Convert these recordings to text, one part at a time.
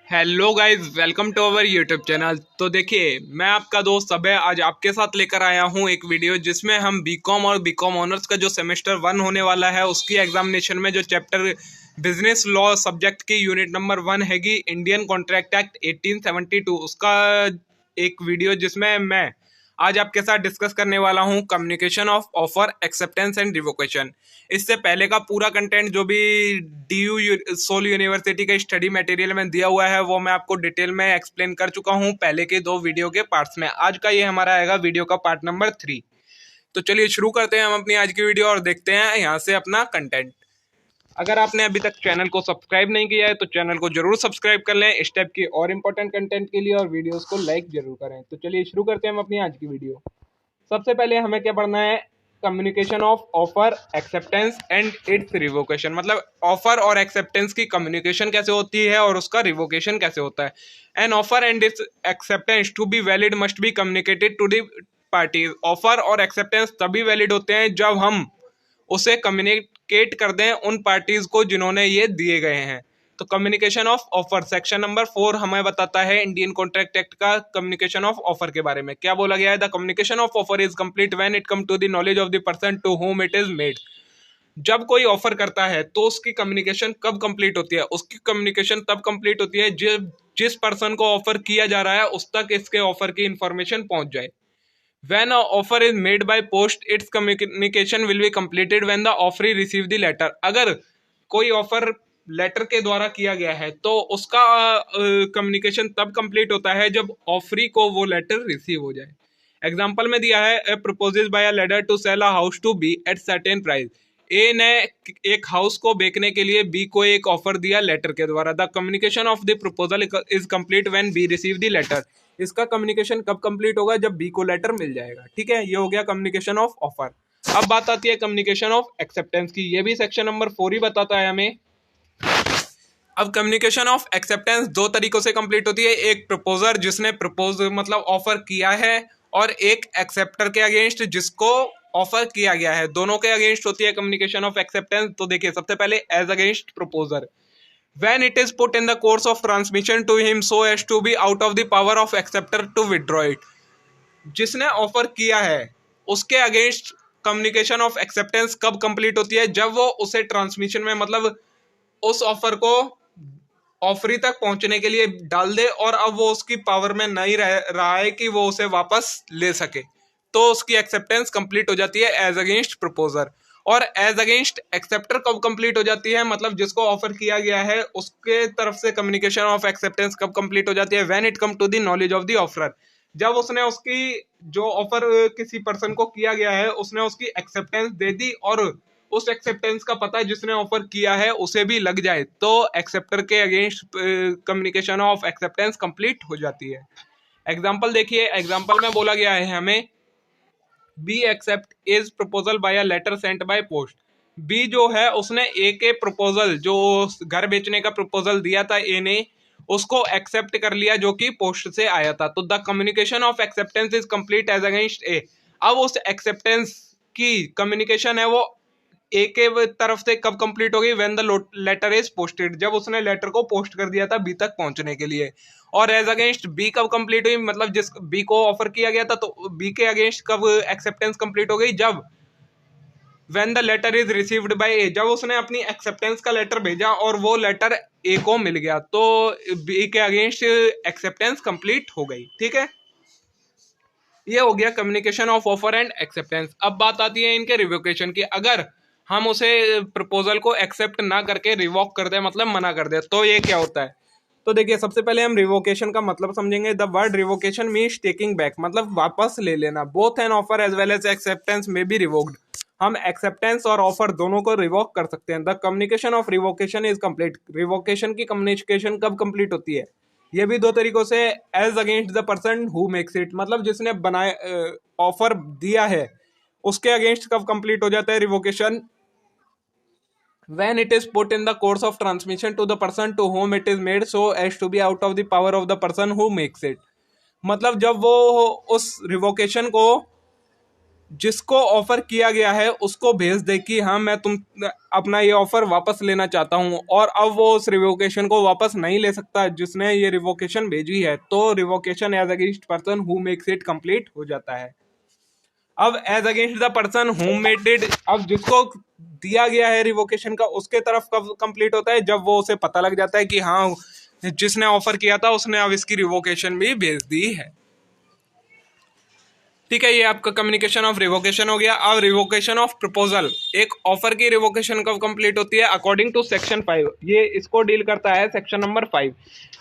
Hello guys, welcome to our YouTube channel. तो देखिए, मैं आपका दोस्त अभय आज आपके साथ लेकर आया हूं एक वीडियो जिसमें हम बीकॉम और बीकॉम ऑनर्स का जो सेमेस्टर 1 होने वाला है उसकी एग्जामिनेशन में जो चैप्टर बिजनेस लॉ सब्जेक्ट की यूनिट नंबर 1 हैगी इंडियन कॉन्ट्रैक्ट एक्ट 1872 उसका एक वीडियो जिसमें मैं आज आपके साथ डिस्कस करने वाला हूं communication of offer, acceptance and revocation. इससे पहले का पूरा कंटेंट जो भी सोल यूनिवर्सिटी के स्टडी मटेरियल में दिया हुआ है वो मैं आपको डिटेल में एक्सप्लेन कर चुका हूं पहले के 2 वीडियो के पार्ट्स में। आज का ये हमारा आएगा वीडियो का पार्ट नंबर 3। तो चलिए शुरू करते हैं हम अपनी आज की वीडियो और देखते हैं यहाँ से अपना कंटेंट। अगर आपने अभी तक चैनल को सब्सक्राइब नहीं किया है तो चैनल को जरूर सब्सक्राइब कर लें इस टाइप की और इम्पोर्टेंट कंटेंट के लिए, और वीडियोस को लाइक जरूर करें। तो चलिए शुरू करते हैं हम अपनी आज की वीडियो। सबसे पहले हमें क्या पढ़ना है, communication of offer, acceptance and its revocation. मतलब ऑफर और एक्सेप्टेंस की कम्युनिकेशन कैसे होती है और उसका रिवोकेशन कैसे होता है। An offer and its acceptance to be valid must be communicated to the parties. Offer और एक्सेप्टेंस तभी वैलिड होते हैं जब हम उसे कम्युनिकेट कर दें उन पार्टीज को जिन्होंने ये दिए गए हैं। तो communication of offer section number 4 हमें बताता है इंडियन कॉन्ट्रैक्ट एक्ट का कम्युनिकेशन ऑफ ऑफर के बारे में। क्या बोला गया है, the communication of offer is complete when it come to the knowledge of the person to whom it is made. जब कोई ऑफर करता है तो उसकी कम्युनिकेशन कब कंप्लीट होती है, उसकी कम्युनिकेशन तब कंप्लीट होती है जब जिस पर्सन को ऑफर किया जा रहा है उस तक इसके ऑफर की इंफॉर्मेशन पहुंच जाए। When an offer is made by post, its communication will be completed when the offeree receive the letter। अगर कोई ऑफर लेटर के द्वारा किया गया है तो उसका कम्युनिकेशन तब कंप्लीट होता है जब ऑफरी को वो लेटर रिसीव हो जाए। एग्जाम्पल में दिया है, A proposes by a letter to sell a house to be at certain price. A ने एक हाउस को बेचने के लिए बी को एक ऑफर दिया लेटर के द्वारा। The communication of the proposal is complete when B receive the letter. इसका कम्युनिकेशन कब कंप्लीट होगा, जब बी को लेटर मिल जाएगा। ठीक है, ये हो गया कम्युनिकेशन ऑफ ऑफर। अब बात आती है कम्युनिकेशन ऑफ एक्सेप्टेंस की। ये भी सेक्शन नंबर 4 ही बताता है हमें। अब कम्युनिकेशन ऑफ एक्सेप्टेंस 2 तरीकों से कंप्लीट होती है, एक प्रपोजर जिसने प्रपोज मतलब ऑफर किया है, और एक एक्सेप्टर के अगेंस्ट जिसको ऑफर किया गया है। दोनों के अगेंस्ट होती है कम्युनिकेशन ऑफ एक्सेप्टेंस। तो देखिए, सबसे पहले as against proposer, when it is put in the course of transmission to him so as to be out of the power of acceptor to withdraw it। जिसने offer किया है उसके against communication of acceptance कब complete होती है, जब वो उसे ट्रांसमिशन में मतलब उस ऑफर को ऑफरी तक पहुंचने के लिए डाल दे और अब वो उसकी पावर में नहीं रहा है कि वो उसे वापस ले सके, तो उसकी एक्सेप्टेंस कंप्लीट हो जाती है एज अगेंस्ट प्रपोजर। और एज अगेंस्ट एक्सेप्टर कब कंप्लीट हो जाती है, मतलब जिसको ऑफर किया गया है उसके तरफ से कम्युनिकेशन ऑफ एक्सेप्टेंस कब कंप्लीट हो जाती है, when it come to the knowledge of the offeror. जब उसने उसकी जो ऑफर किसी पर्सन को किया गया है उसने उसकी एक्सेप्टेंस दे दी और उस एक्सेप्टेंस का पता जिसने ऑफर किया है उसे भी लग जाए, तो एक्सेप्टर के against communication of acceptance complete हो जाती है। एग्जांपल देखिए, एग्जांपल में बोला गया है हमें, B accept is proposal by a letter sent by post. B जो है उसने ए के प्रपोजल, जो घर बेचने का प्रपोजल दिया था ए ने, उसको एक्सेप्ट कर लिया जो कि पोस्ट से आया था। तो the communication of acceptance is complete as against A. अब उस एक्सेप्टेंस की कम्युनिकेशन है वो ए के तरफ से कब कंप्लीट होगी, when the letter is posted, जब उसने लेटर को पोस्ट कर दिया था बी तक पहुंचने के लिए। और एज अगेंस्ट बी कब कंप्लीट हुई, मतलब जिस बी को ऑफर किया गया था तो बी के अगेंस्ट कब एक्सेप्टेंस कंप्लीट हो गई, जब when the letter is received by A, जब उसने अपनी एक्सेप्टेंस का लेटर भेजा और वो लेटर ए को मिल गया, तो बी के अगेंस्ट एक्सेप्टेंस कंप्लीट हो गई। ठीक है, ये हो गया communication of offer and acceptance. अब बात आती है इनके रिवोकेशन की। अगर हम उसे प्रपोजल को एक्सेप्ट ना करके रिवोक कर दे, मतलब मना कर दे, तो ये क्या होता है। तो देखिए, सबसे पहले हम रिवोकेशन का मतलब समझेंगे। The word revocation means taking back, मतलब वापस ले लेना। Both an offer as well as acceptance may be revoked. हम एक्सेप्टेंस और ऑफर दोनों को रिवोक कर सकते हैं। The communication of revocation is complete. Revocation की कम्युनिकेशन कब कंप्लीट होती है, ये भी 2 तरीकों से, as against the person who makes it, मतलब जिसने बनाए ऑफर दिया है उसके अगेंस्ट कब कंप्लीट हो जाता है revocation, when it is put in the course of transmission to the person to whom it is made so as to be out of the power of the person who makes it। मतलब जब वो उस revocation को जिसको offer किया गया है उसको भेज दे कि हाँ मैं तुम अपना ये ऑफर वापस लेना चाहता हूँ, और अब वो उस रिवोकेशन को वापस नहीं ले सकता जिसने ये रिवोकेशन भेजी है, तो revocation as against person who makes it complete हो जाता है। अब as against the person who made it, अब जिसको दिया गया है रिवोकेशन का उसके तरफ कब कंप्लीट होता है, जब वो उसे पता लग जाता है कि हाँ जिसने ऑफर किया था उसने अब इसकी रिवोकेशन भी भेज दी है। ठीक है, ये आपका कम्युनिकेशन ऑफ रिवोकेशन हो गया। अब रिवोकेशन ऑफ प्रपोजल, एक ऑफर की रिवोकेशन कब कंप्लीट होती है अकॉर्डिंग टू सेक्शन 5, ये इसको डील करता है section number 5।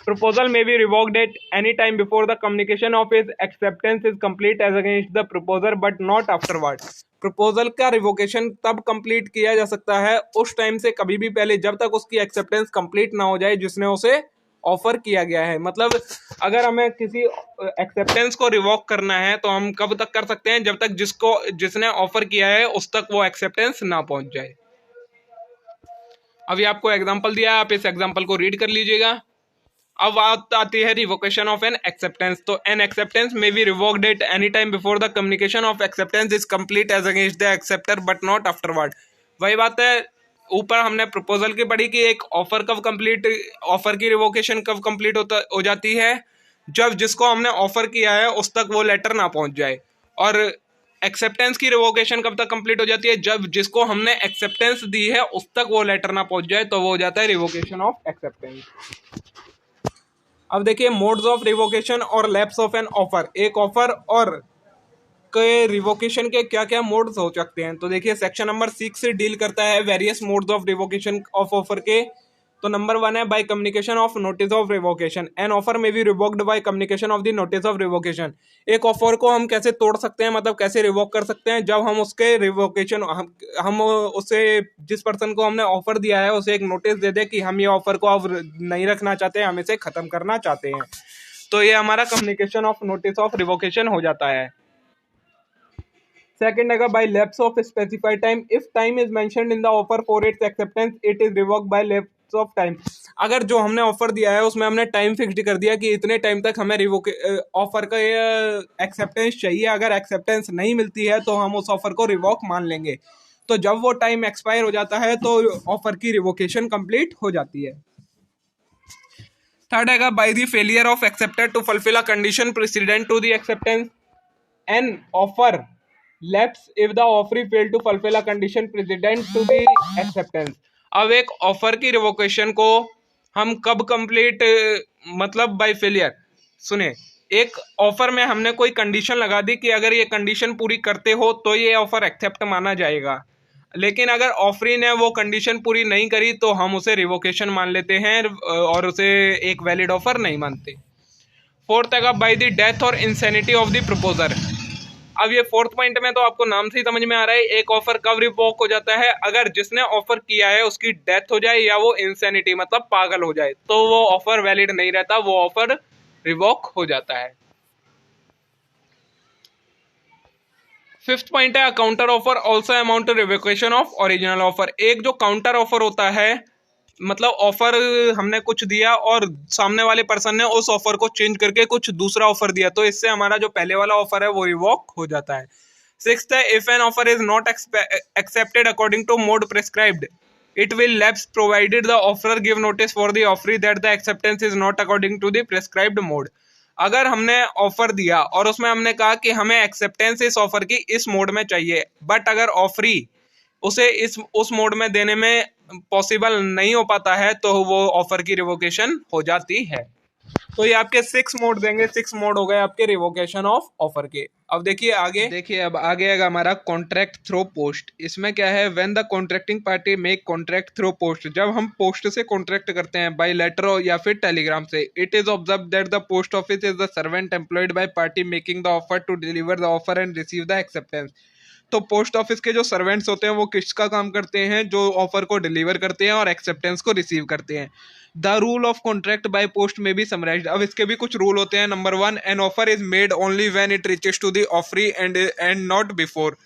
Proposal may be revoked at any time before the communication of his acceptance is complete as against the proposer but not afterward. Proposal का revocation तब complete किया जा सकता है उस टाइम से कभी भी पहले, जब तक उसकी एक्सेप्टेंस कंप्लीट ना हो जाए जिसने उसे ऑफर किया गया है। मतलब अगर हमें किसी एक्सेप्टेंस को रिवॉक करना है तो हम कब तक कर सकते हैं, जब तक जिसने ऑफर किया है उस तक वो एक्सेप्टेंस ना पहुंच जाए। अभी आपको एग्जांपल दिया है, आप इस एग्जांपल को रीड कर लीजिएगा। अब बात आती है रिवोकेशन ऑफ एन एक्सेप्टेंस। तो an acceptance may be revoked at any time before the communication of acceptance is complete as against the acceptor but not afterward. वही बात है, ऊपर हमने प्रपोजल की पढ़ी कि एक ऑफर कब कंप्लीट, ऑफर की रिवोकेशन कब कंप्लीट हो जाती है, जब जिसको हमने ऑफर किया है उस तक वो लेटर ना पहुंच जाए। और एक्सेप्टेंस की रिवोकेशन कब तक कंप्लीट हो जाती है, जब जिसको हमने एक्सेप्टेंस दी है उस तक वो लेटर ना पहुंच जाए, तो वो हो जाता है रिवोकेशन ऑफ एक्सेप्टेंस। अब देखिए मोड्स ऑफ रिवोकेशन और लैप्स ऑफ एन ऑफर। एक ऑफर और के रिवोकेशन के क्या क्या मोड्स हो सकते हैं, तो देखिए सेक्शन नंबर 6 से डील करता है various modes of revocation of offer के। तो नंबर 1 है by communication of notice of revocation. An offer may be revoked by communication of the notice of revocation. एक ऑफर को हम कैसे तोड़ सकते हैं, मतलब कैसे रिवोक कर सकते हैं, जब हम उसके रिवोकेशन हम उसे, जिस पर्सन को हमने ऑफर दिया है उसे एक नोटिस दे दे कि हम ये ऑफर को अब नहीं रखना चाहते, हम इसे खत्म करना चाहते हैं। तो ये हमारा communication of notice of revocation हो जाता है। Second है by lapse of specified time. If time is mentioned in the offer for its acceptance, it is revoked by lapse of time. अगर जो हमने ऑफर दिया है उसमें हमने टाइम फिक्स कर दिया कि इतने टाइम तक हमें ऑफर का एक्सेप्टेंस चाहिए, अगर एक्सेप्टेंस नहीं मिलती है तो हम उस ऑफर को रिवोक मान लेंगे। तो जब वो टाइम एक्सपायर हो जाता है तो ऑफर की रिवोकेशन कंप्लीट हो जाती है। थर्ड है by the failure of acceptor to fulfil a condition precedent to the acceptance, an offer lapse if the offeree failed to fulfill a condition precedent to the acceptance। अब एक offer की revocation को हम कब complete, मतलब bye failure, सुने, एक offer में हमने कोई कंडीशन लगा दी कि अगर ये कंडीशन पूरी करते हो तो ये ऑफर एक्सेप्ट माना जाएगा, लेकिन अगर ऑफरी ने वो कंडीशन पूरी नहीं करी तो हम उसे रिवोकेशन मान लेते हैं और उसे एक वैलिड ऑफर नहीं मानते। फोर्थ है बाय द डेथ और इंसैनिटी ऑफ द प्रपोजर। अब ये फोर्थ पॉइंट में तो आपको नाम से ही समझ में आ रहा है, एक ऑफर कब रिवोक हो जाता है, अगर जिसने ऑफर किया है उसकी डेथ हो जाए या वो इंसैनिटी मतलब पागल हो जाए, तो वो ऑफर वैलिड नहीं रहता, वो ऑफर रिवोक हो जाता है। फिफ्थ पॉइंट है counter offer also amount to revocation of original offer. एक जो काउंटर ऑफर होता है, मतलब ऑफर हमने कुछ दिया और सामने वाले पर्सन ने उस ऑफर को चेंज करके कुछ दूसरा ऑफर दिया, तो इससे हमारा जो पहले वाला ऑफर है वो रिवोक हो जाता है। सिक्स्थ है if an offer is not accepted according to mode prescribed, it will lapse provided the offeror give notice for the offeree that the acceptance is not according to the prescribed mode. अगर हमने offer दिया और उसमें हमने कहा कि हमें acceptance इस ऑफर की इस मोड में चाहिए, बट अगर ऑफरी उसे उस मोड में देने में पॉसिबल नहीं हो पाता है तो वो ऑफर की रिवोकेशन हो जाती है। तो ये आपके 6 मोड देंगे, 6 मोड हो गए आपके रिवोकेशन ऑफ ऑफर के। अब देखिए आगे, देखिए अब आगे आएगा हमारा कॉन्ट्रैक्ट थ्रू पोस्ट। इसमें क्या है, when the contracting party make contract through post, जब हम पोस्ट से कॉन्ट्रैक्ट करते हैं बाय लेटर या फिर टेलीग्राम से, it is observe that the post office is the servant employed by party making the offer to deliver the offer and receive the acceptance. तो post office के जो servants होते हैं वो किसका काम करते हैं, जो ऑफर को डिलीवर करते हैं और एक्सेप्टेंस को रिसीव करते हैं। The rule of contract by post में भी समराइज्ड। अब इसके भी कुछ रूल होते हैं। Number 1, an offer is made only when it reaches to the offeree and not before.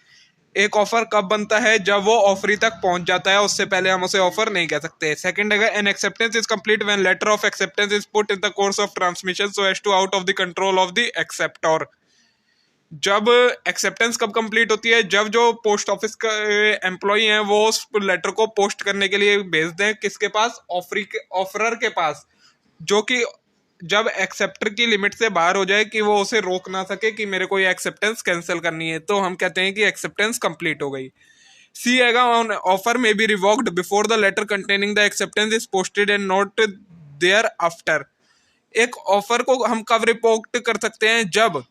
एक ऑफर कब बनता है, जब वो ऑफरी तक पहुंच जाता है, उससे पहले हम उसे ऑफर नहीं कह सकते। सेकंड है an acceptance is complete when letter of acceptance is put in the course of transmission so as to out of the control of the acceptor. जब एक्सेप्टेंस कब कंप्लीट होती है, जब जो पोस्ट ऑफिस का एम्प्लॉय है वो उस लेटर को पोस्ट करने के लिए भेज दें किसके पास, ऑफरर के पास, जो कि जब एक्सेप्टर की लिमिट से बाहर हो जाए कि वो उसे रोक ना सके कि मेरे को ये एक्सेप्टेंस कैंसिल करनी है, तो हम कहते हैं कि एक्सेप्टेंस कंप्लीट हो गई। सी आएगा, an offer may be revoked before the letter containing the acceptance is posted and not thereafter. एक ऑफर को हम कब रिपोर्ट कर सकते हैं, जब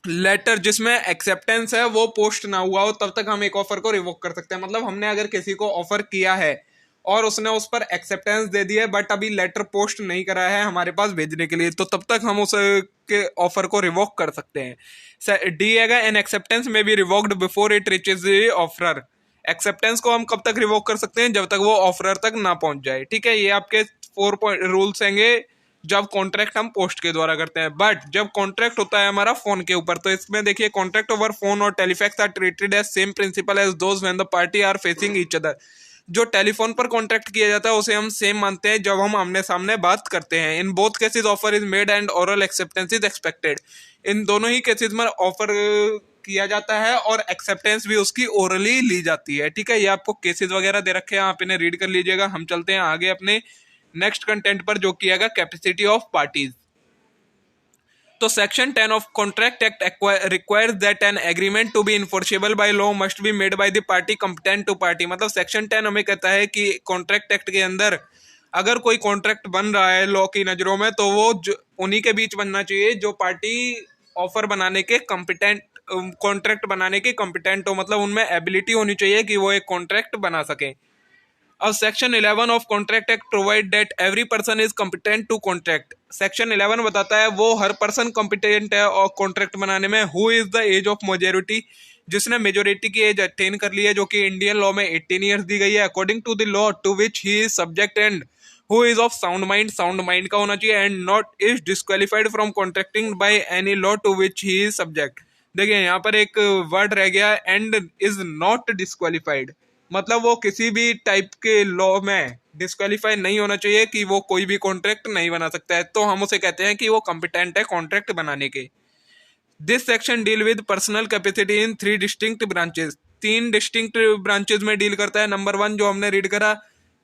लेटर जिसमें एक्सेप्टेंस है वो पोस्ट ना हुआ हो, तब तक हम एक ऑफर को रिवोक कर सकते हैं। मतलब हमने अगर किसी को ऑफर किया है और उसने उस पर एक्सेप्टेंस दे दी है बट अभी लेटर पोस्ट नहीं करा है हमारे पास भेजने के लिए, तो तब तक हम उस के ऑफर को रिवोक कर सकते हैं। डी है, an acceptance may be revoked before it reaches the offeror. Acceptance को हम कब तक रिवोक कर सकते हैं, जब तक वो ऑफरर तक ना पहुंच जाए। ठीक है, ये आपके 4 पॉइंट रूल्स हैंगे जब कॉन्ट्रैक्ट हम पोस्ट के द्वारा करते हैं। बट जब कॉन्ट्रैक्ट होता है हमारा फोन के ऊपर, तो इसमें देखिए कॉन्ट्रैक्ट ओवर फोन और telefax are treated as same principle as those when the party are facing each other. जो टेलीफोन पर कॉन्ट्रैक्ट किया जाता है उसे हम सेम मानते हैं जब हम आमने सामने बात करते हैं। In both cases offer is made and oral acceptance is expected. इन दोनों ही केसेस में ऑफर किया जाता है और एक्सेप्टेंस भी उसकी ओरली ली जाती है। ठीक है, ये आपको केसेस वगैरह दे रखे हैं, आप इन्हें रीड कर लीजिएगा। हम चलते हैं आगे अपने नेक्स्ट कंटेंट पर, जो किया कैपेसिटी ऑफ पार्टीज। तो section 10 of contract act requires that an agreement to be enforceable by law must be made by the party competent to party. मतलब सेक्शन 10 हमें कहता है कि कॉन्ट्रैक्ट एक्ट के अंदर अगर कोई कॉन्ट्रैक्ट बन रहा है लॉ की नजरों में, तो वो उन्हीं के बीच बनना चाहिए जो पार्टी ऑफर बनाने के कंपिटेंट, कॉन्ट्रैक्ट बनाने के कंपिटेंट हो। मतलब उनमें एबिलिटी होनी चाहिए कि वो एक कॉन्ट्रैक्ट बना सके। अब section 11 of contract act provide that every person is competent to contract. Section 11 बताता है वो हर पर्सन कॉम्पिटेंट है और कॉन्ट्रैक्ट बनाने में। Who is the age of majority, जिसने मेजोरिटी की एज अटेन कर ली है, जो कि इंडियन लॉ में 18 ईयर्स दी गई है, according to the law to which he is subject, and who is of sound mind, sound mind का होना चाहिए, and not is disqualified from contracting by any law to which he is subject. देखिए यहाँ पर एक word रह गया, and is not disqualified. मतलब वो किसी भी टाइप के लॉ में डिस्क्वालीफाई नहीं होना चाहिए कि वो कोई भी कॉन्ट्रैक्ट नहीं बना सकता है, तो हम उसे कहते हैं कि वो कॉम्पिटेंट है कॉन्ट्रैक्ट बनाने के। This section deal with personal capacity in 3 distinct branches. 3 distinct branches में डील करता है। नंबर 1 जो हमने रीड करा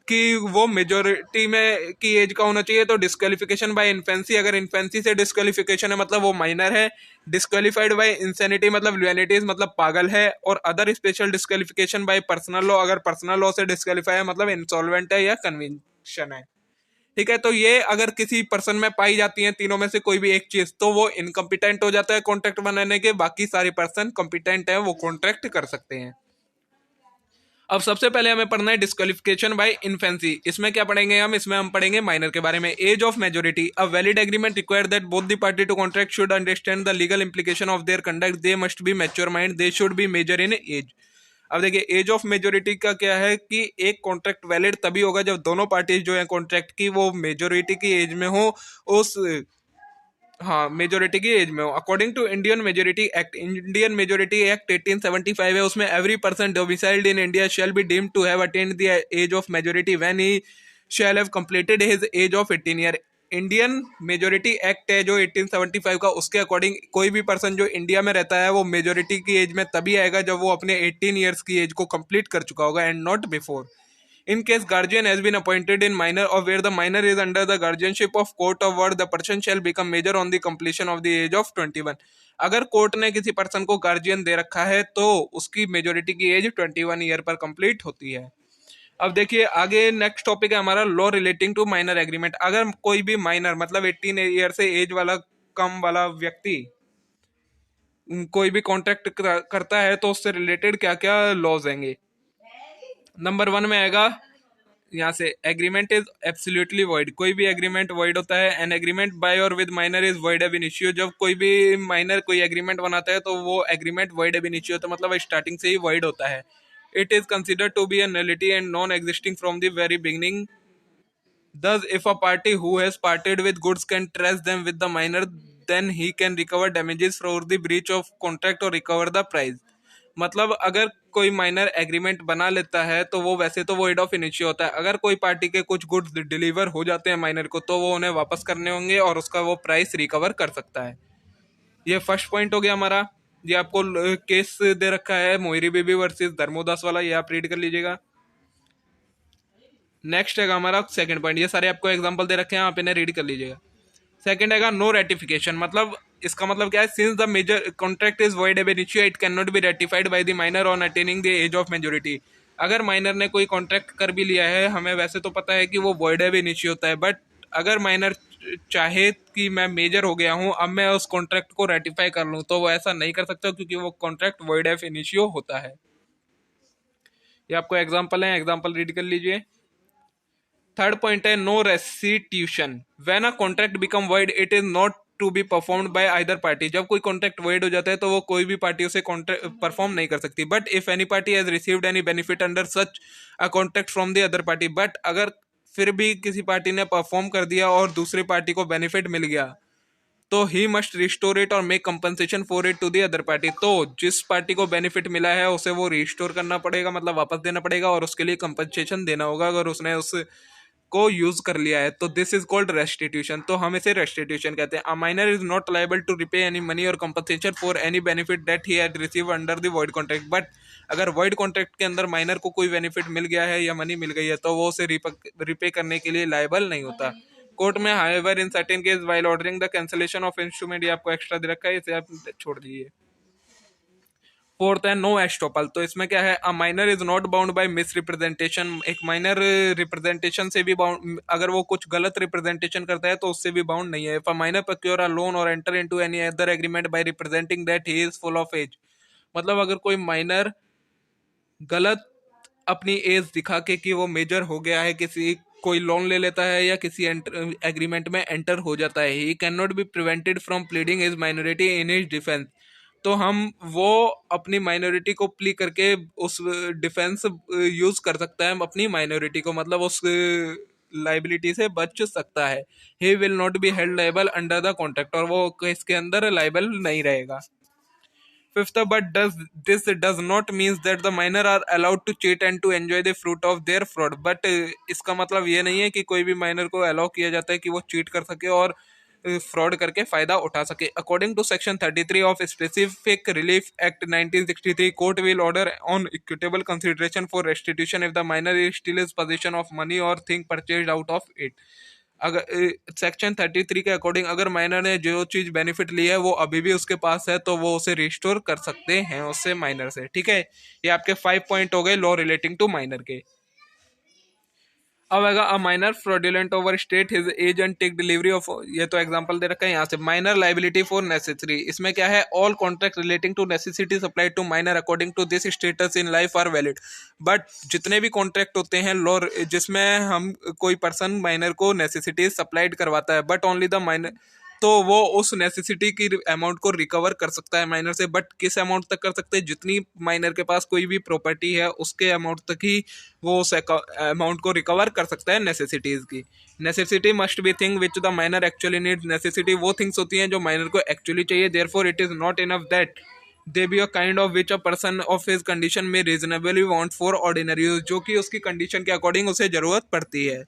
कि वो मेजोरिटी में की एज का होना चाहिए, तो डिस्क्वालिफिकेशन बाय इन्फेंसी, अगर इन्फेंसी से डिस्क्वालिफिकेशन है मतलब वो माइनर है। डिस्क्वालिफाइड बाय इंसैनिटी मतलब लुएनिटीज मतलब पागल है। और other special disqualification bye personal law, अगर पर्सनल लॉ से डिस्क्वालीफाई है मतलब इंसॉल्वेंट है या कन्विक्शन है। ठीक है, तो ये अगर किसी पर्सन में पाई जाती है तीनों में से कोई भी एक चीज, तो वो इनकम्पिटेंट हो जाता है कॉन्ट्रैक्ट बनाने के। बाकी सारे पर्सन कॉम्पिटेंट है, वो कॉन्ट्रैक्ट कर सकते हैं। अब सबसे पहले हमें पढ़ना है डिस्क्वालिफिकेशन बाय इन्फेंसी। इसमें क्या पढ़ेंगे हम, इसमें हम पढ़ेंगे माइनर के बारे में। Age of majority, a valid agreement require that both the party to contract should understand the legal implication of their conduct, they must be mature mind, they should be major in age. अब देखिए as of majority का क्या है कि एक contract valid तभी होगा जब दोनों पार्टीज जो है कॉन्ट्रैक्ट की वो मेजोरिटी की एज में हो, उस हाँ मेजोरिटी की एज में हो। According to Indian majority act, Indian majority act 1875 है, उसमें every person domiciled in India shall be deemed to have attained the age of majority when he shall have completed his age of 18 year. Indian majority act है जो 1875 का, उसके according कोई भी person जो India में रहता है वो मेजोरिटी की एज में तभी आएगा जब वो अपने 18 ईयर्स की एज को कंप्लीट कर चुका होगा, and not before. In case guardian has been appointed in minor or where the minor is under the guardianship of court of ward, the person shall become major on the completion of the age of 21। अगर court ने किसी person को guardian दे रखा है तो उसकी majority की as 21 year पर कंप्लीट होती है। अब देखिए आगे नेक्स्ट टॉपिक है हमारा law relating to minor agreement. अगर कोई भी माइनर मतलब 18 ईयर से एज वाला कम वाला व्यक्ति कोई भी कॉन्ट्रैक्ट करता है तो उससे रिलेटेड क्या क्या लॉज होंगे। नंबर 1 में आएगा यहाँ से, एग्रीमेंट इज एब्सोल्युटली वॉइड। कोई भी एग्रीमेंट वॉइड होता है। एन एग्रीमेंट बाय और with minor is void ab initio. जब कोई भी माइनर कोई एग्रीमेंट बनाता है तो वो एग्रीमेंट वॉइड एब इनिशियो होता है, मतलब स्टार्टिंग से ही वॉइड होता है। It is considered to be a nullity and non existing from the very beginning. Thus, if a party who has parted with goods can trace them with the minor, then he can recover damages for the breach of contract or recover the price। मतलब अगर कोई minor agreement बना लेता है तो वो वैसे तो वॉइड ऑफ इनिशियो होता है। अगर कोई पार्टी के कुछ गुड्स डिलीवर हो जाते हैं माइनर को तो वो उन्हें वापस करने होंगे और उसका वो प्राइस रिकवर कर सकता है। ये फर्स्ट पॉइंट हो गया हमारा। ये आपको केस दे रखा है मोहिरी बेबी वर्सेस धर्मोदास वाला, ये आप रीड कर लीजिएगा। नेक्स्ट है हमारा सेकंड पॉइंट, ये सारे आपको एग्जांपल दे रखे हैं, आप इन्हें रीड कर लीजिएगा। सेकंड है नो रेटिफिकेशन, मतलब इसका मतलब क्या है, since the major contract is void ab initio it can not be ratified by the minor on attaining the age of majority. अगर माइनर ने कोई कॉन्ट्रैक्ट कर भी लिया है, हमें वैसे तो पता है कि वो वॉइड एब इनिशियो होता है, बट अगर माइनर चाहे कि मैं मेजर हो गया हूं, अब मैं उस कॉन्ट्रैक्ट को रेटिफाई कर लूं, तो वो ऐसा नहीं कर सकता क्योंकि वो कॉन्ट्रैक्ट वॉइड एब इनिशियो होता है। ये आपको एग्जाम्पल है, एग्जाम्पल रीड कर लीजिए। थर्ड पॉइंट है no restitution, when a contract become void it is not to be performed by either party. जब कोई कॉन्ट्रैक्ट वॉइड हो जाता है तो वो कोई भी पार्टी उसे परफॉर्म नहीं कर सकती। But if any party has received any benefit under such a contract from the other party, but अगर फिर भी किसी पार्टी ने परफॉर्म कर दिया और दूसरी पार्टी को बेनिफिट मिल गया, तो ही मस्ट रिस्टोर इट और make compensation for it to the other party. तो जिस पार्टी को बेनिफिट मिला है उसे वो रिस्टोर करना पड़ेगा, मतलब वापस देना पड़ेगा, और उसके लिए कंपनसेशन देना होगा अगर उसने उस को यूज कर लिया है। तो दिस इज कॉल्ड रेस्टिट्यूशन, तो हम इसे रेस्टिट्यूशन कहते हैं। A minor is not liable to repay any money or compensation for any benefit that he had receive under the void contract. But अगर वॉइड कॉन्ट्रैक्ट के अंदर माइनर को कोई बेनिफिट मिल गया है या मनी मिल गई है, तो वो उसे रिपे करने के लिए लायबल नहीं होता। कोर्ट में however in certain case while ordering the cancellation of instrument, ये आपको एक्स्ट्रा दे रखा है, इसे आप छोड़ दीजिए। फोर्थ है नो एस्टोपल, तो इसमें क्या है, अ minor is not bound by miss representation. एक माइनर रिप्रेजेंटेशन से भी बाउंड, अगर वो कुछ गलत रिप्रेजेंटेशन करता है तो उससे भी बाउंड नहीं है। If a minor procure a loan or enter into any other agreement by representing that he is full of age, मतलब अगर कोई माइनर गलत अपनी एज दिखा के कि वो मेजर हो गया है, किसी कोई लोन ले लेता है या किसी एग्रीमेंट में एंटर हो जाता है, he can not be prevented from pleading his minority in his defence. तो हम वो अपनी माइनॉरिटी को प्ली करके उस डिफेंस यूज कर सकता है अपनी माइनॉरिटी को, मतलब उस लाइबिलिटी से बच सकता है। He will not be held liable under the contract, और वो इसके अंदर लाइबल नहीं रहेगा। Fifth, but does not means that the minor are allowed to cheat and to enjoy the fruit of their fraud. But इसका मतलब ये नहीं है कि कोई भी माइनर को अलाउ किया जाता है कि वो चीट कर सके और फ्रॉड करके फायदा उठा सके। According to section 33 of specific relief act 1963, court will order on equitable consideration for restitution if the minor is still is position of money or thing purchased out of it. अगर section 33 के according अगर minor ने जो चीज benefit ली है वो अभी भी उसके पास है, तो वो उसे रिस्टोर कर सकते हैं उससे माइनर से। ठीक है, ये आपके 5 पॉइंट हो गए लॉ रिलेटिंग टू माइनर के। अब आएगा a minor fraudulent over state his age and take delivery of, ये तो एग्जांपल दे रखा है यहाँ से। माइनर लाइबिलिटी फॉर नेसेसरी, इसमें क्या है, all contract relating to necessity supplied to minor according to this status in life are valid. But जितने भी कॉन्ट्रैक्ट होते हैं लॉ जिसमें हम कोई पर्सन माइनर को नेसेसिटीज सप्लाइड करवाता है, बट ओनली द माइनर, तो वो उस नेसेसिटी की अमाउंट को रिकवर कर सकता है माइनर से। बट किस अमाउंट तक कर सकते हैं, जितनी माइनर के पास कोई भी प्रॉपर्टी है उसके अमाउंट तक ही वो उस अमाउंट को रिकवर कर सकता है नेसेसिटीज की। Necessity must be thing which the minor actually needs, necessity वो थिंग्स होती हैं जो माइनर को एक्चुअली चाहिए। Therefore it is not enough that they be a kind of which a person of his condition may reasonably want for ordinary use, जो कि उसकी condition के अकॉर्डिंग उसे जरूरत पड़ती है।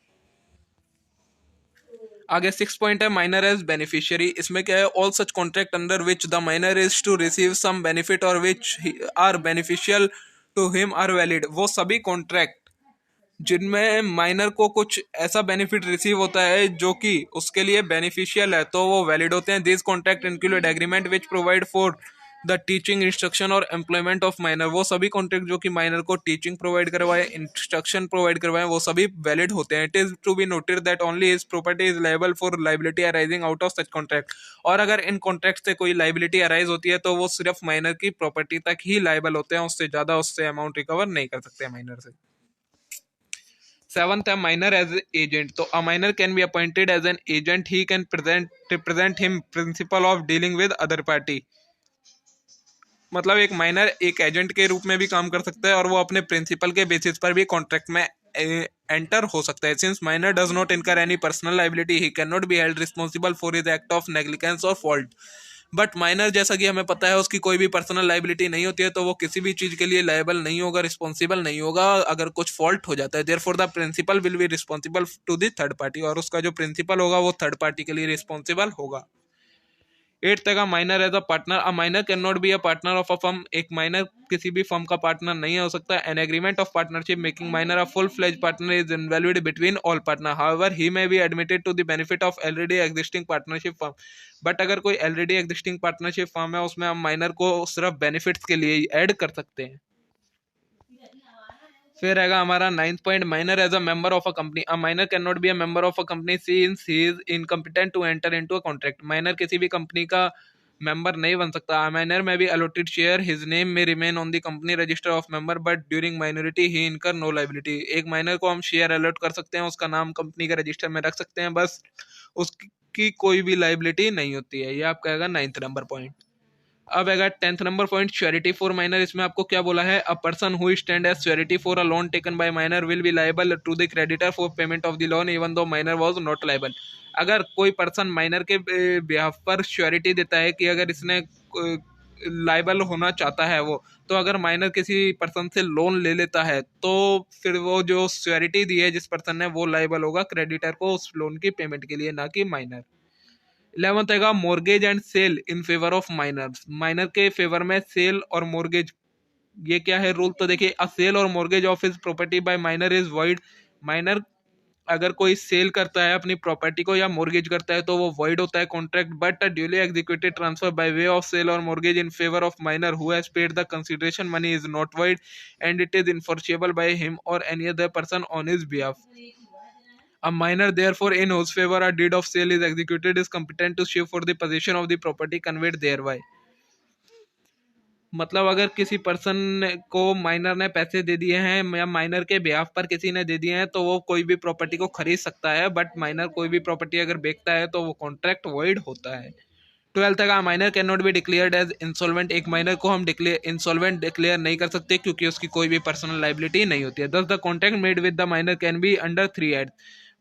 आगे 6 पॉइंट है माइनर एज बेनिफिशियरी, इसमें क्या है, all such contract under which the minor is to receive some benefit or which are beneficial to him are valid. वो सभी कॉन्ट्रैक्ट जिनमें माइनर को कुछ ऐसा बेनिफिट रिसीव होता है जो कि उसके लिए बेनिफिशियल है, तो वो वैलिड होते हैं। This contract include agreement which provide for the teaching instruction और एम्प्लॉयमेंट ऑफ माइनर, वो सभी कॉन्ट्रैक्ट जो कि माइनर को टीचिंग प्रोवाइड करवाए, इंस्ट्रक्शन प्रोवाइड करवाए, वो सभी वैलिड होते हैं। It is to be noted that only his property is liable for liability arising out of such contract, और अगर इन कॉन्ट्रैक्ट से कोई लाइबिलिटी अराइज होती है तो वो सिर्फ माइनर की प्रॉपर्टी तक ही लायबल होते हैं, उससे ज्यादा उससे अमाउंट रिकवर नहीं कर सकते माइनर से। सेवंथ है माइनर एज एजेंट, तो a minor can be appointed as an agent, he can represent him principal of dealing with other party, मतलब एक माइनर एक एजेंट के रूप में भी काम कर सकता है और वो अपने प्रिंसिपल के बेसिस पर भी कॉन्ट्रैक्ट में एंटर हो सकता है। सिंस माइनर डज नॉट इनकर any personal liability he can not be held responsible for his act of negligence और फॉल्ट। बट माइनर जैसा कि हमें पता है उसकी कोई भी पर्सनल लाइबिलिटी नहीं होती है, तो वो किसी भी चीज के लिए लायबल नहीं होगा, रिस्पॉन्सिबल नहीं होगा अगर कुछ फॉल्ट हो जाता है। Therefore the principal will be responsible to the third party, और उसका जो प्रिंसिपल होगा वो थर्ड पार्टी के लिए रिस्पॉन्सिबल होगा। एट्थ का minor as a partner, a minor can not be a partner of a firm, एक माइनर किसी भी फर्म का पार्टनर नहीं हो सकता। An agreement of partnership making minor a full fledge partner is invalid between all partner, however he may be admitted to the benefit of already existing partnership firm. But अगर कोई already existing partnership firm है उसमें हम minor को सिर्फ benefits के लिए ही add कर सकते हैं। फिर रहेगा हमारा 9th point, minor as a member of a company, a minor can not be a member of a company since he is incompetent to enter into a contract. Minor किसी भी कंपनी का member नहीं बन सकता। A minor may be allotted share, his name may remain on the company register of member but during minority he incur no liability. एक minor को हम share allot कर सकते हैं, उसका नाम कंपनी के रजिस्टर में रख सकते हैं, बस उसकी कोई भी लायबिलिटी नहीं होती है। ये आपका आएगा 9th नंबर पॉइंट। अब आएगा 10th number point, surety for minor. इसमें आपको क्या बोला है, a person who stand as surety for a loan taken by minor will be liable to the creditor for payment of the loan even though minor was not liable. अगर कोई person minor के behalf पर surety देता है कि अगर इसने liable होना चाहता है वो, तो अगर माइनर किसी पर्सन से लोन ले लेता है तो फिर वो जो श्योरिटी दी है जिस पर्सन ने, वो लायबल होगा क्रेडिटर को उस लोन की पेमेंट के लिए, ना कि माइनर। 11th आएगा mortgage and sale in favour of minors, minor के फेवर में सेल और मोर्गेज, ये क्या है रूल, तो देखिए, अ सेल और mortgage of his property by minor is void. Minor अगर कोई सेल करता है अपनी प्रॉपर्टी को या मोर्गेज करता है तो वो वॉइड होता है contract, but a duly executed transfer by way of sale और mortgage in favour of minor who has paid the consideration money is not void and it is enforceable by him or any other person on his behalf. A minor, therefore, in whose favor a deed of sale is executed, is competent to sue for the possession of the property conveyed thereby. मतलब अगर किसी person को minor ने पैसे दे दिए हैं या minor के ब्याह पर किसी ने दे दिए हैं तो वो कोई भी प्रॉपर्टी को खरीद सकता है, बट माइनर कोई भी प्रॉपर्टी अगर बेचता है तो वो कॉन्ट्रैक्ट वॉइड होता है। 12th का minor can not be declared as insolvent, एक माइनर को हम इंसॉल्वेंट डिक्लेयर नहीं कर सकते क्योंकि उसकी कोई भी पर्सनल लाइबिलिटी नहीं होती है। दस the contract made with the minor can be under 3 head,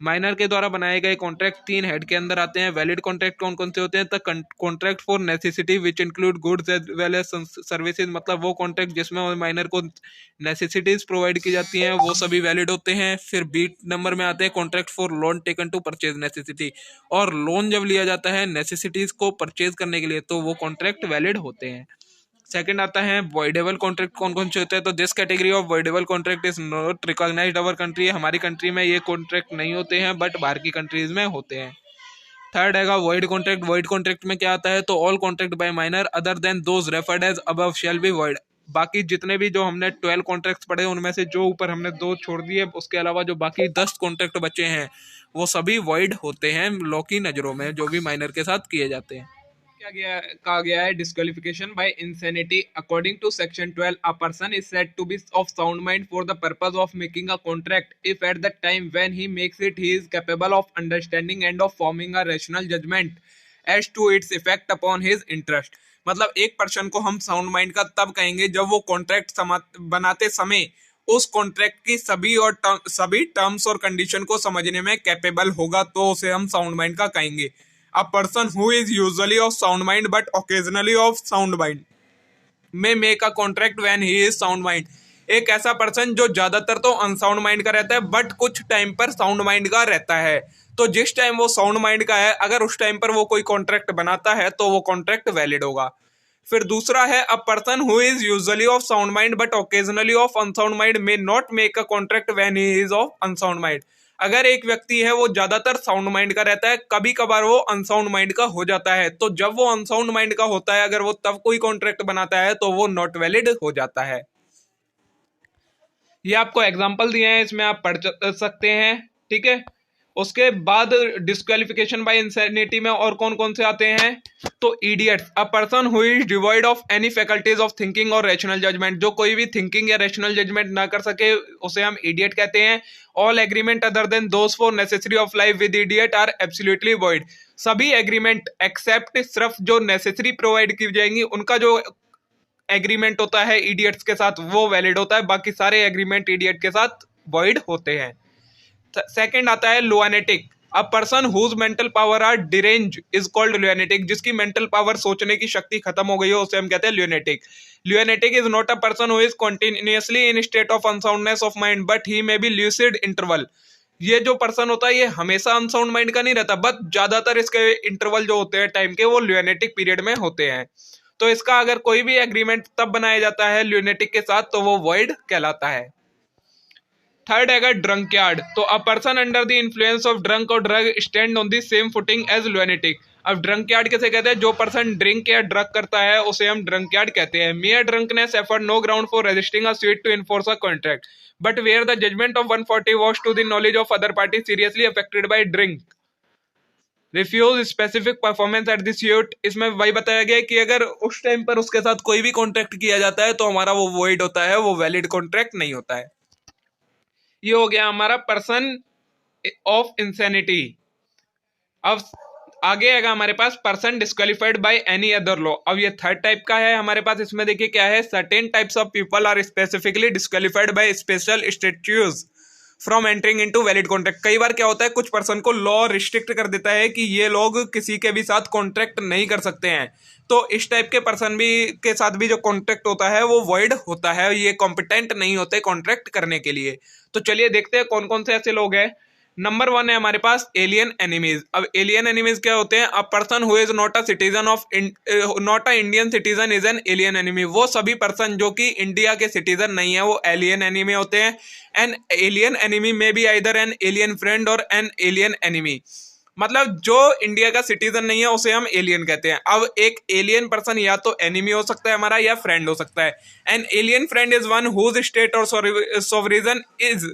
minor के द्वारा बनाए गए कॉन्ट्रैक्ट 3 हेड के अंदर आते हैं। वैलिड कॉन्ट्रैक्ट कौन कौन से होते हैं, तो contract for necessity which include goods as well as services, मतलब वो कॉन्ट्रैक्ट जिसमें माइनर को नेसेसिटीज प्रोवाइड की जाती हैं वो सभी वैलिड होते हैं। फिर बी नंबर में आते हैं contract for loan taken to purchase necessity, और लोन जब लिया जाता है नेसेसिटीज को परचेज करने के लिए तो वो कॉन्ट्रैक्ट वैलिड होते हैं। सेकंड आता है वॉइडेबल कॉन्ट्रैक्ट, कौन कौन से होते हैं, तो this category of voidable contract is not recognised our country, हमारी कंट्री में ये कॉन्ट्रैक्ट नहीं होते हैं बट बाहर की कंट्रीज में होते हैं। थर्ड हैगा वॉइड कॉन्ट्रैक्ट, वॉइड कॉन्ट्रैक्ट में क्या आता है, तो all contract by minor other than those referred as above shall be void. बाकी जितने भी जो हमने 12 कॉन्ट्रैक्ट्स पढ़े उनमें से जो ऊपर हमने 2 छोड़ दिए, उसके अलावा जो बाकी 10 कॉन्ट्रैक्ट बचे हैं वो सभी वॉइड होते हैं लॉ की नज़रों में, जो भी माइनर के साथ किए जाते हैं। कहा गया है disqualification by insanity. According to section 12 a person is said to be of sound mind for the purpose of making a contract if at the time when he makes it he is capable of understanding and of forming a rational judgement as to its effect upon his interest. मतलब एक person को हम sound mind का तब कहेंगे जब वो contract बनाते समय उस कॉन्ट्रैक्ट की सभी टर्म्स और कंडीशन को समझने में कैपेबल होगा, तो उसे हम साउंड माइंड का कहेंगे। A person who is usually of sound mind but occasionally of sound mind may make a contract when he is sound mind। एक ऐसा पर्सन जो ज्यादातर तो अनसाउंड माइंड का रहता है बट कुछ टाइम पर साउंड माइंड का रहता है, तो जिस टाइम वो साउंड माइंड का है अगर उस टाइम पर वो कोई कॉन्ट्रैक्ट बनाता है तो वो कॉन्ट्रैक्ट वैलिड होगा। फिर दूसरा है a person who is usually of sound mind but occasionally of unsound mind may not make a contract when he is of unsound mind. अगर एक व्यक्ति है वो ज्यादातर साउंड माइंड का रहता है, कभी कभार वो अनसाउंड माइंड का हो जाता है, तो जब वो अनसाउंड माइंड का होता है अगर वो तब कोई कॉन्ट्रैक्ट बनाता है तो वो नॉट वैलिड हो जाता है। ये आपको एग्जांपल दिए हैं, इसमें आप पढ़ सकते हैं, ठीक है। उसके बाद डिस्क्वालिफिकेशन बाय इंसैनिटी में और कौन कौन से आते हैं, तो idiots, a person who is devoid of any faculties of thinking और रैशनल जजमेंट, जो कोई भी थिंकिंग या रैशनल जजमेंट ना कर सके उसे हम इडियट कहते हैं। All agreement other than those for necessary of life with idiot are absolutely void, सभी एग्रीमेंट एक्सेप्ट सिर्फ जो नेसेसरी प्रोवाइड की जाएंगी उनका जो एग्रीमेंट होता है इडियट्स के साथ वो वैलिड होता है, बाकी सारे एग्रीमेंट इडियट के साथ वॉइड होते हैं। सेकंड आता है lunatic, a person whose mental power are derange is called lunatic, जिसकी मेंटल पावर सोचने की शक्ति खत्म हो गई हो उसे हम कहते हैं lunatic. Lunatic is not a person who is continuously in state of unsoundness of mind but he may be lucid interval, ये जो पर्सन होता है ये हमेशा अनसाउंड माइंड का नहीं रहता, बट ज्यादातर इसके इंटरवल जो होते हैं टाइम के वो ल्यूनेटिक पीरियड में होते हैं। तो इसका अगर कोई भी एग्रीमेंट तब बनाया जाता है ल्यूनेटिक के साथ तो वो वॉइड कहलाता है। थर्ड है ड्रंकयार्ड। तो a person under the influence of drunk or drug stand on the same footing as lunatic. अब ड्रंकयार्ड कैसे कहते हैं? जो पर्सन ड्रिंक या ड्रग करता है उसे हम ड्रंकयार्ड कहते हैं। Mere drunkenness afford no ground for resisting a suit to enforce a contract, but where the judgment of 140 was to the knowledge of other party seriously affected by drink, refuse specific performance at the suit। इसमें वही बताया गया कि अगर उस time पर उसके साथ कोई भी कॉन्ट्रैक्ट किया जाता है तो हमारा वो वॉइड होता है, वो वैलिड कॉन्ट्रैक्ट नहीं होता है। ये हो गया हमारा पर्सन ऑफ इंसैनिटी। अब आगे आएगा हमारे पास person disqualified by any other law. अब ये थर्ड टाइप का है हमारे पास। इसमें देखिए क्या है, certain types of people are specifically disqualified by special statutes from entering into valid contract. कई बार क्या होता है, कुछ पर्सन को लॉ रिस्ट्रिक्ट कर देता है कि ये लोग किसी के भी साथ कॉन्ट्रैक्ट नहीं कर सकते हैं। तो इस टाइप के पर्सन भी के साथ भी जो कॉन्ट्रैक्ट होता है वो वॉइड होता है, ये कॉम्पिटेंट नहीं होते कॉन्ट्रैक्ट करने के लिए। तो चलिए देखते हैं कौन कौन से ऐसे लोग हैं। नंबर 1 है हमारे पास एलियन एनिमीज। अब एलियन एनिमीज क्या होते हैं? अ person who is not a citizen of not a Indian citizen is an alien enemy. वो सभी पर्सन जो कि इंडिया के सिटीजन नहीं है वो एलियन एनिमी होते हैं। एन एलियन एनिमी में be either an alien friend और एन एलियन एनिमी। मतलब जो इंडिया का सिटीजन नहीं है उसे हम एलियन कहते हैं। अब एक एलियन पर्सन या तो एनिमी हो सकता है हमारा या फ्रेंड हो सकता है। An alien friend is one whose state or sovereign is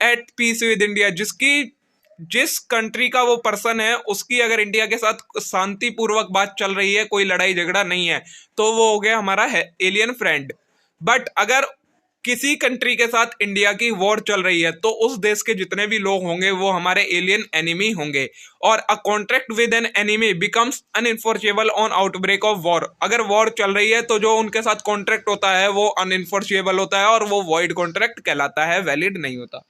at peace with India. जिस कंट्री का वो पर्सन है उसकी अगर इंडिया के साथ शांतिपूर्वक बात चल रही है, कोई लड़ाई झगड़ा नहीं है, तो वो हो गया हमारा है एलियन फ्रेंड। बट अगर किसी कंट्री के साथ इंडिया की वॉर चल रही है तो उस देश के जितने भी लोग होंगे वो हमारे एलियन एनिमी होंगे। और a contract with an enemy becomes unenforceable on outbreak of war. अगर वॉर चल रही है तो जो उनके साथ कॉन्ट्रैक्ट होता है वो अनइन्फोर्सेबल होता है और वो वॉइड कॉन्ट्रैक्ट कहलाता है, वैलिड नहीं होता।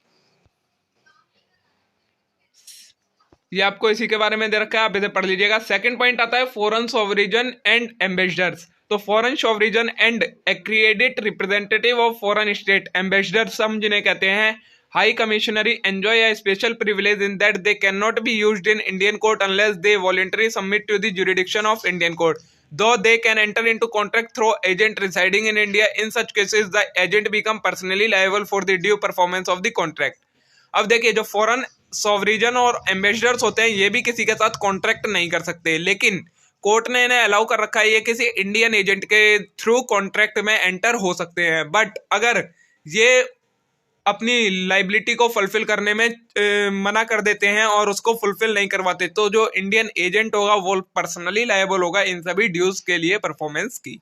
ये आपको इसी के बारे में दे रखा है, आप इसे पढ़ लीजिएगा। सेकंड पॉइंट आता है फॉरेन सॉवरेन एंड एम्बेसडर्स। तो foreign sovereign and accredit representative of foreign state, ambassadors हम जिन्हें कहते हैं high commissionery, enjoy a special privilege in that they can not be used in Indian court unless they voluntary submit to the jurisdiction of Indian court, though they can enter into contract through agent residing in India. In such cases the agent become personally liable for the due performance of the contract. अब देखिए जो foreign sovereign और ambassadors होते हैं ये भी किसी के साथ कॉन्ट्रैक्ट नहीं कर सकते, लेकिन कोर्ट ने इन्हें अलाउ कर रखा है ये किसी इंडियन एजेंट के थ्रू कॉन्ट्रैक्ट में एंटर हो सकते हैं। बट अगर ये अपनी लाइबिलिटी को फुलफिल करने में मना कर देते हैं और उसको फुलफिल नहीं करवाते तो जो इंडियन एजेंट होगा वो पर्सनली लायबल होगा इन सभी ड्यूज के लिए परफॉर्मेंस की।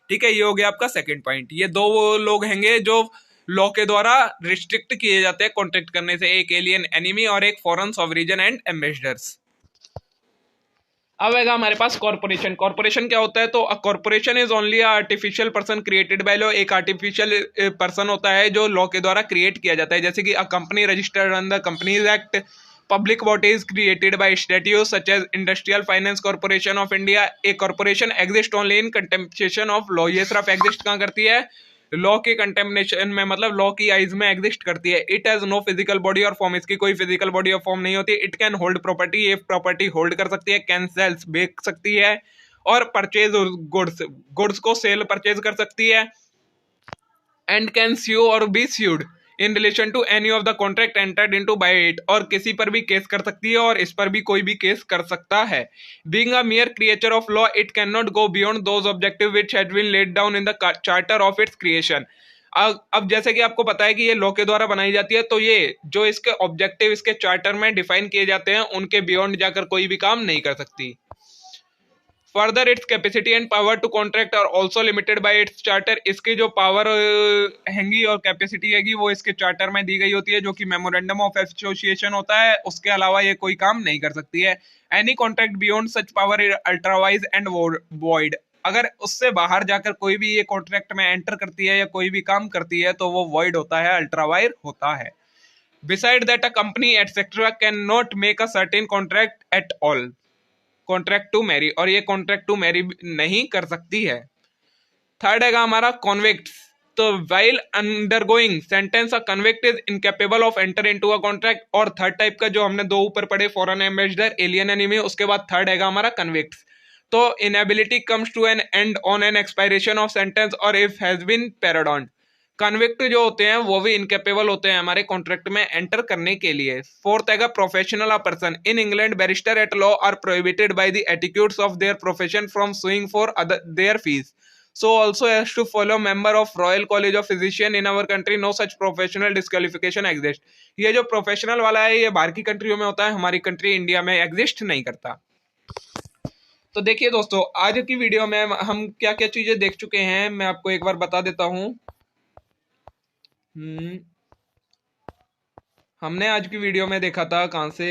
ठीक है, ये हो गया आपका सेकंड पॉइंट। ये दो वो लोग हैंगे जो लॉ के द्वारा रिस्ट्रिक्ट किए जाते हैं कॉन्ट्रैक्ट करने से, एक एलियन एनिमी और एक फॉरेन सॉवरेन एंड एम्बेसडर्स। अब आएगा हमारे पास कॉर्पोरेशन। कॉर्पोरेशन क्या होता है? तो a corporation is only artificial person created by law. एक आर्टिफिशियल पर्सन होता है जो लॉ के द्वारा क्रिएट किया जाता है, जैसे कि a company registered under companies act, public bodies created by statutes such as Industrial Finance Corporation of India. A corporation exists only in contemplation of law. ये सिर्फ एग्जिस्ट कहाँ करती है? लॉ के कंटेम्पनेशन में, मतलब लॉ की आइज में एग्जिस्ट करती है। It has no physical body और फॉर्म, इसकी कोई फिजिकल बॉडी और फॉर्म नहीं होती। इट कैन होल्ड प्रॉपर्टी, ये प्रॉपर्टी होल्ड कर सकती है। कैन सेल्स, बेच सकती है। और परचेज गुड्स को सेल परचेज कर सकती है। एंड कैन स्यू और be sued in relation to any of the contract entered into by it. और किसी पर भी केस कर सकती है और इस पर भी कोई भी केस कर सकता है। Being a mere creature of law, it cannot go beyond those objectives which had been laid down in the charter of its creation. अब जैसे कि आपको पता है कि ये लॉ के द्वारा बनाई जाती है, तो ये जो इसके ऑब्जेक्टिव इसके चार्टर में डिफाइन किए जाते हैं उनके बियॉन्ड जाकर कोई भी काम नहीं कर सकती। Further, its capacity and power to contract are also limited by its charter. इसकी जो पावर हैंगी और कैपेसिटी हैगी वो इसके चार्टर में दी गई होती है, जो कि मेमोरेंडम ऑफ एसोसिएशन होता है। उसके अलावा ये कोई काम नहीं कर सकती है। Any contract beyond such power ultra vires and void. अगर उससे बाहर जाकर कोई भी ये कॉन्ट्रैक्ट में एंटर करती है या कोई भी काम करती है तो वो वॉइड होता है, अल्ट्रावाइड होता है। Beside that, a company etc. cannot make a certain contract at all. Contract to marry, और ये कॉन्ट्रैक्ट टू मैरी नहीं कर सकती है। थर्ड है हमारा कॉन्विक्ट्स। तो while undergoing sentence a convict is incapable of enter into a contract. और थर्ड टाइप का जो हमने दो ऊपर पढ़े, फॉरेन एम्बेसडर, एलियन एनिमी, उसके बाद थर्ड हैगा हमारा कन्विक्ट। तो inability comes to an end on an expiration of sentence और if has been pardoned. Convict जो होते हैं वो भी इनकेपेबल होते हैं हमारे कॉन्ट्रैक्ट में एंटर करने के लिए। फोर्थ हैगा professional. A person in England barrister at law are prohibited by the attitudes of their profession from suing for their fees, so also has to follow member of Royal College of Physician in our country, no such professional disqualification exist। ये जो professional वाला है ये बाहर की कंट्रियों में होता है, हमारी कंट्री इंडिया में एग्जिस्ट नहीं करता। तो देखिए दोस्तों, आज की वीडियो में हम क्या क्या चीजें देख चुके हैं मैं आपको एक बार बता देता हूं। हमने आज की वीडियो में देखा था, कहां से,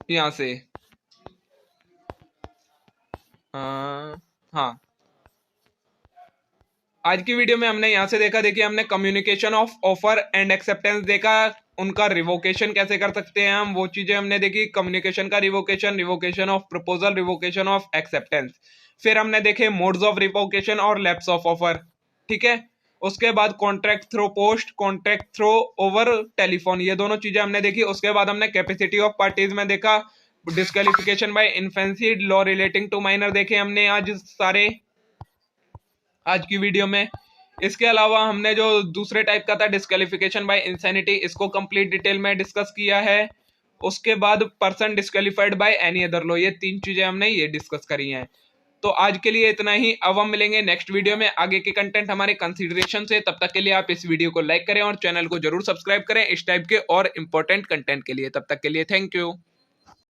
यहां से, हाँ, आज की वीडियो में हमने यहां से देखा, देखिए हमने communication of offer and acceptance देखा, उनका रिवोकेशन कैसे कर सकते हैं हम, वो चीजें हमने देखी। कम्युनिकेशन का revocation, revocation of proposal, revocation of acceptance. फिर हमने देखे मोड्स ऑफ रिवोकेशन और लैप्स ऑफ ऑफर, ठीक है। उसके बाद contract through post, contract through over telephone, ये दोनों चीजें हमने देखी। उसके बाद हमने कैपेसिटी ऑफ पार्टीज में देखा, disqualification by infancy, law relating to minor देखे हमने आज सारे आज की वीडियो में। इसके अलावा हमने जो दूसरे टाइप का था डिस्क्वालिफिकेशन बाय इंसैनिटी, इसको कंप्लीट डिटेल में डिस्कस किया है। उसके बाद person disqualified by any other law, ये तीन चीजें हमने ये डिस्कस करी हैं। तो आज के लिए इतना ही। अब हम मिलेंगे नेक्स्ट वीडियो में आगे के कंटेंट हमारे कंसीडरेशन से। तब तक के लिए आप इस वीडियो को लाइक करें और चैनल को जरूर सब्सक्राइब करें इस टाइप के और इंपॉर्टेंट कंटेंट के लिए। तब तक के लिए थैंक यू।